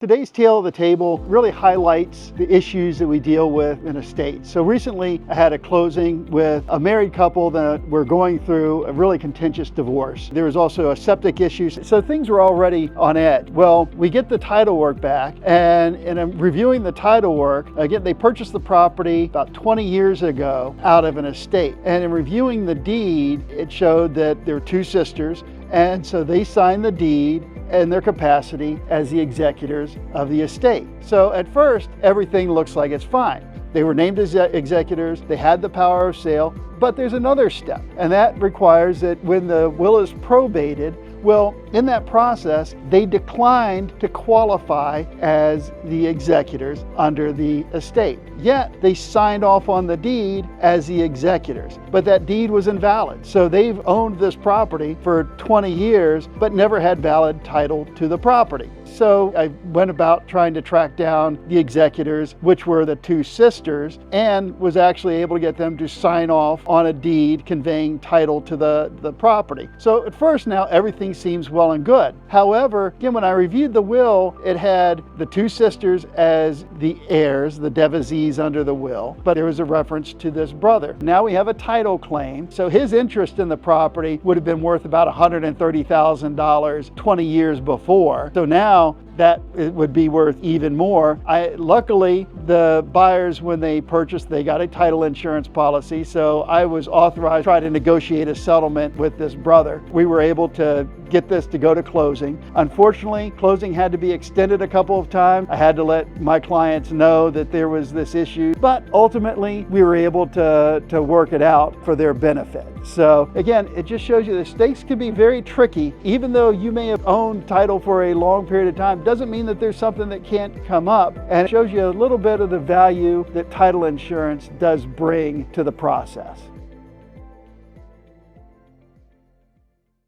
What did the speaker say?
Today's Tale of the Table really highlights the issues that we deal with in estates. So recently I had a closing with a married couple that were going through a really contentious divorce. There was also a septic issue, so things were already on edge. Well, we get the title work back, and in reviewing the title work, again, they purchased the property about 20 years ago out of an estate. And in reviewing the deed, it showed that there were two sisters, and so they signed the deed in their capacity as the executors of the estate. So at first, everything looks like it's fine. They were named as executors, they had the power of sale, but there's another step, and that requires that when the will is probated, well, in that process, they declined to qualify as the executors under the estate. Yet, they signed off on the deed as the executors, but that deed was invalid. So they've owned this property for 20 years, but never had valid title to the property. So I went about trying to track down the executors, which were the two sisters, and was actually able to get them to sign off on a deed conveying title to the property. So at first now, everything seems well and good. However, again, when I reviewed the will, it had the two sisters as the heirs, the devisees under the will, but there was a reference to this brother. Now we have a title claim, so his interest in the property would have been worth about $130,000 20 years before. So now that it would be worth even more. Luckily, the buyers, when they purchased, they got a title insurance policy, so I was authorized to try to negotiate a settlement with this brother. We were able to get this to go to closing. Unfortunately, closing had to be extended a couple of times. I had to let my clients know that there was this issue, but ultimately we were able to work it out for their benefit. So again, it just shows you the estates can be very tricky. Even though you may have owned title for a long period of time, doesn't mean that there's something that can't come up, and it shows you a little bit of the value that title insurance does bring to the process.